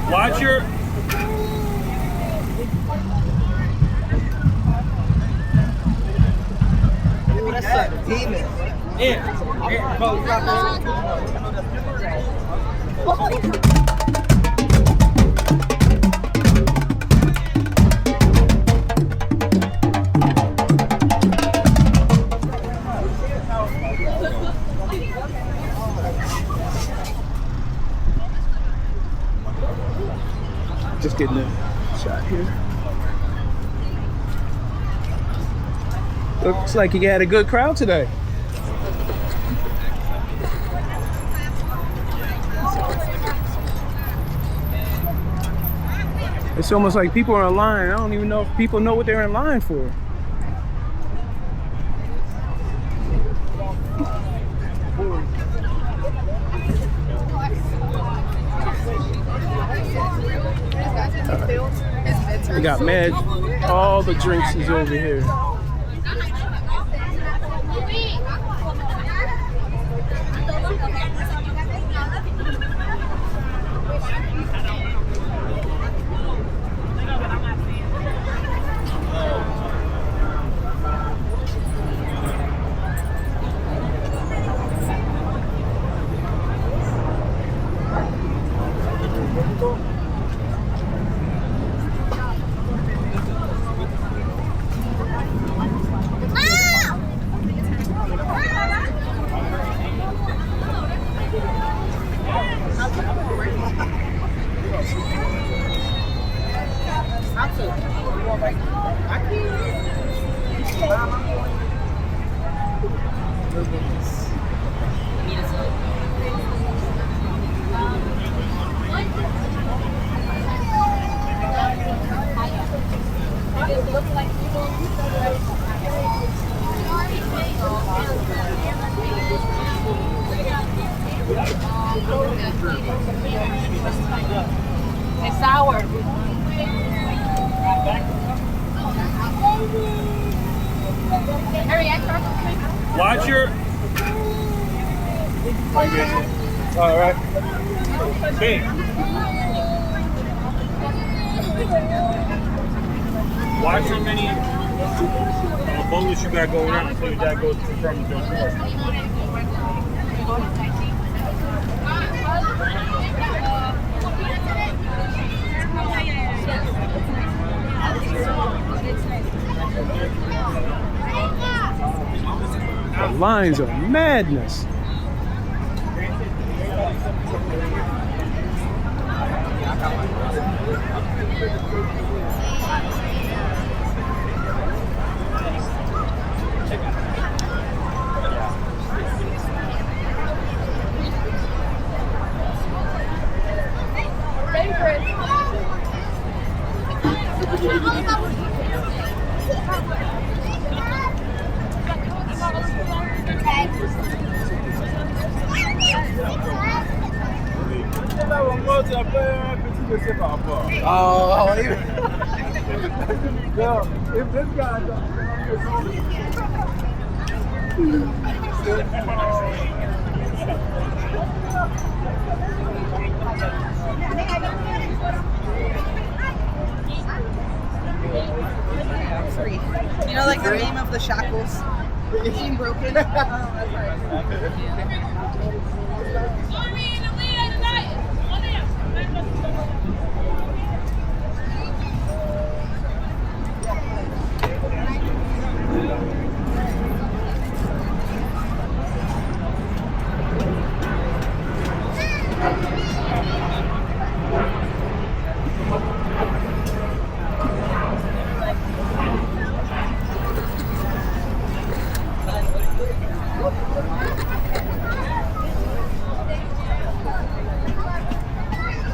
Watch your. Ooh, that's like a demon. Yeah. Just getting a shot here. Looks like you had a good crowd today. It's almost like people are in line. I don't even know if people know what they're in line for. We got mad. All the drinks is over here. It's sour. Watch your. All right. Hey. Watch how many bullets you got going on until your dad goes from the door. The lines are madness. Oh, Yo, if this guy you know, like the name of the shackles being broken. Oh, that's right.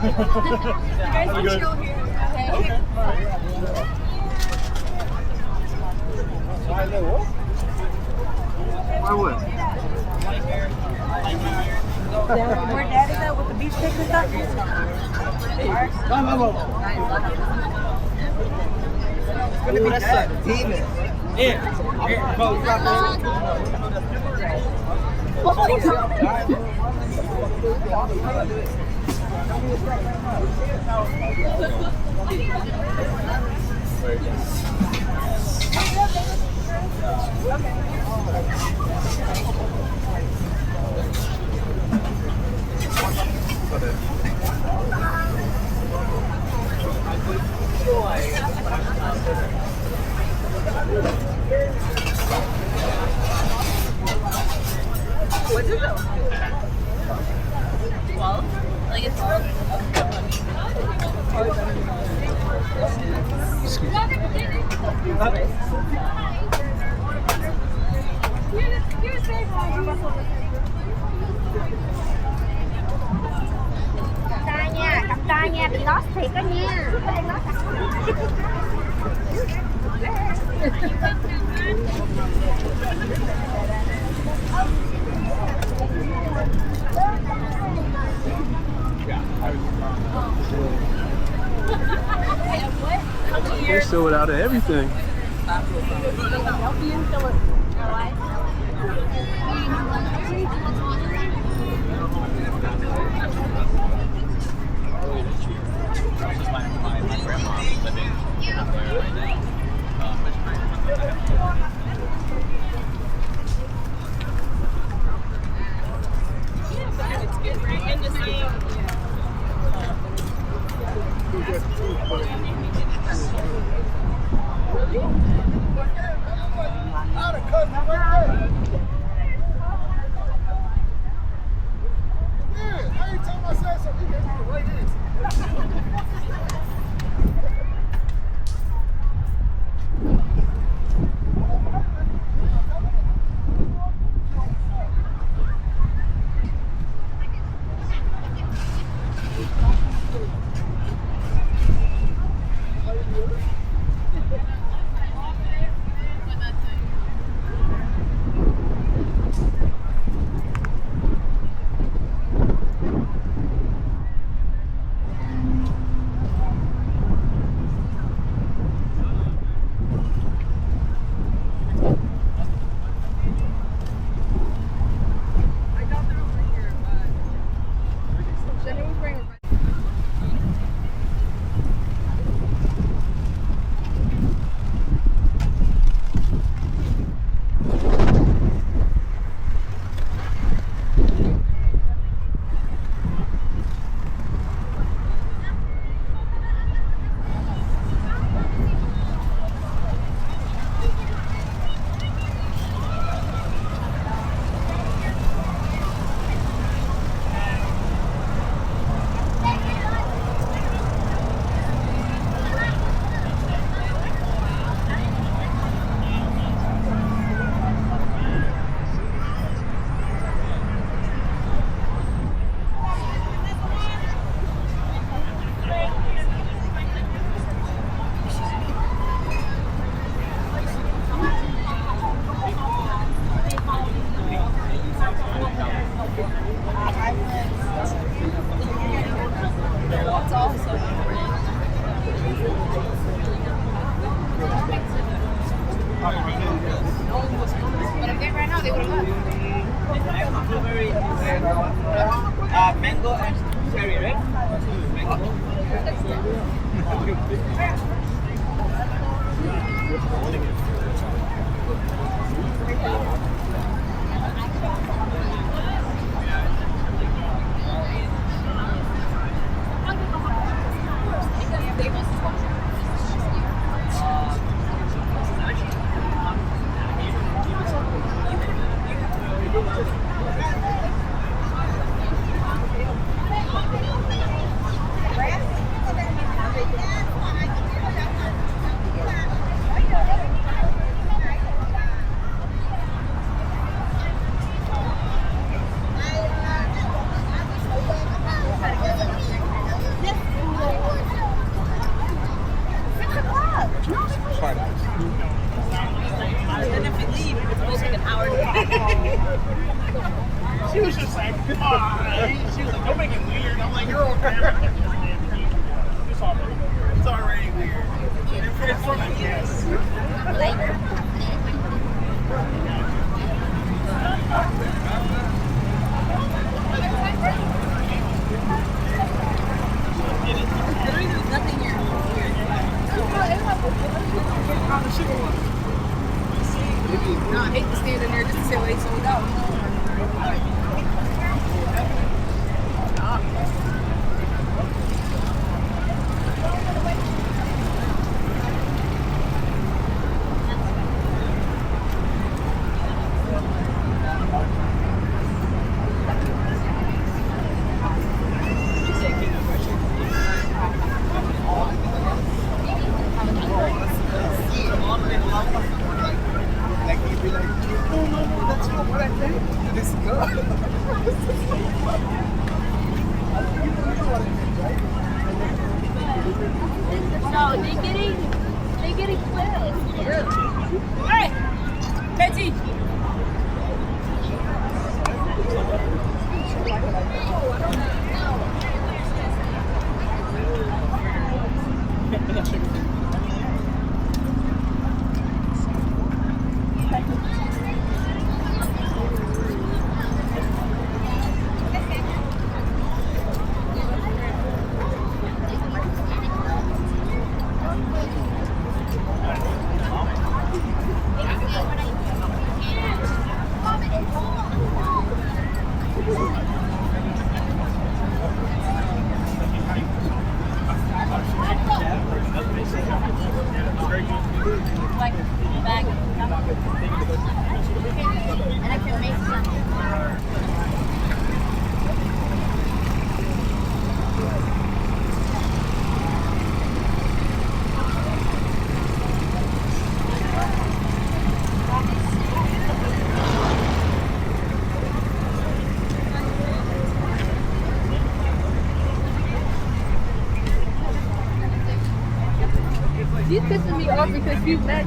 You guys can chill here. Okay. Why what? Where Dad is at with the beef steak and stuff? Ooh, that's like a demon. Yeah. What's it though? 12? Like it's 12? Cặp ta nha, bị lost thiệt đó nha. They sold out of everything. Mango and cherry, right? She was just like, oh, she was like, don't make it weird. I'm like, you're okay. It's already weird. It's from a yes. No, they getting close. Hey, Betty. Like bag. And I can make some. She's pissing me off because she's mad.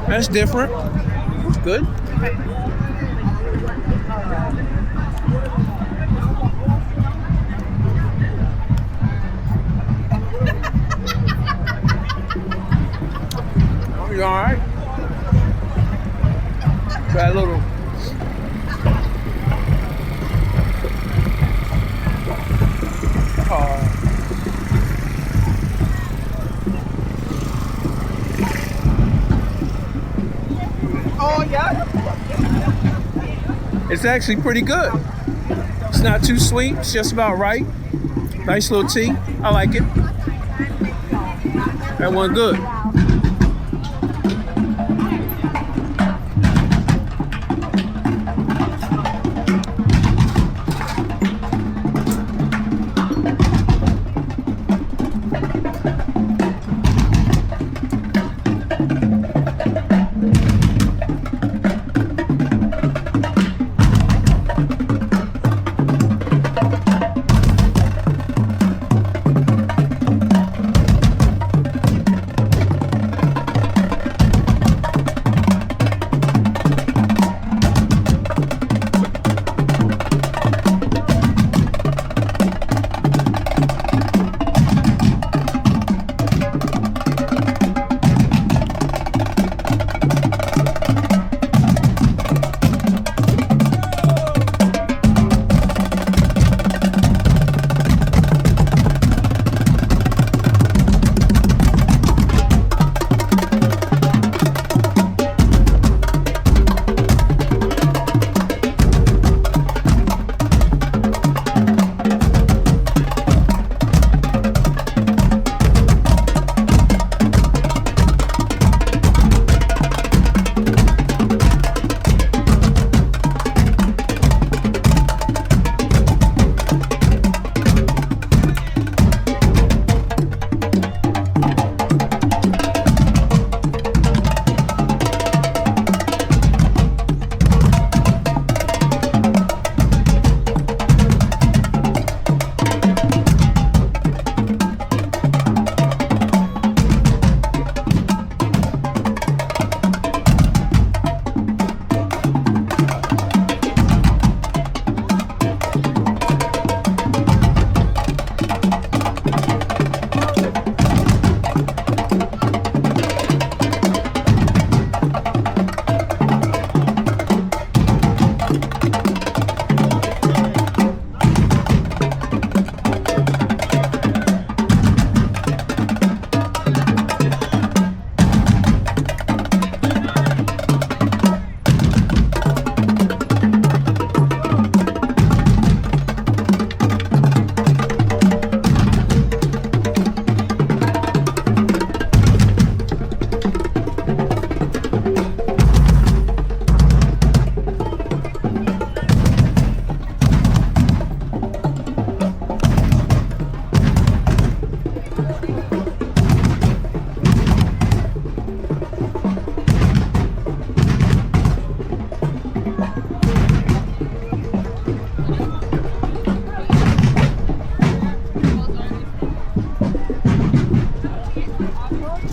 That's different. Good. Oh, you all right? Got a little. Oh, yeah? It's actually pretty good. It's not too sweet. It's just about right. Nice little tea. I like it. That one good.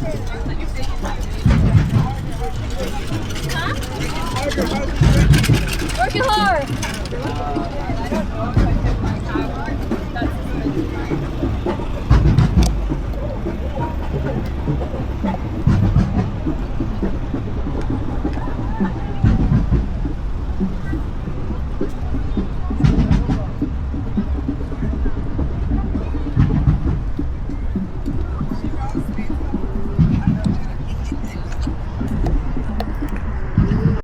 Working hard.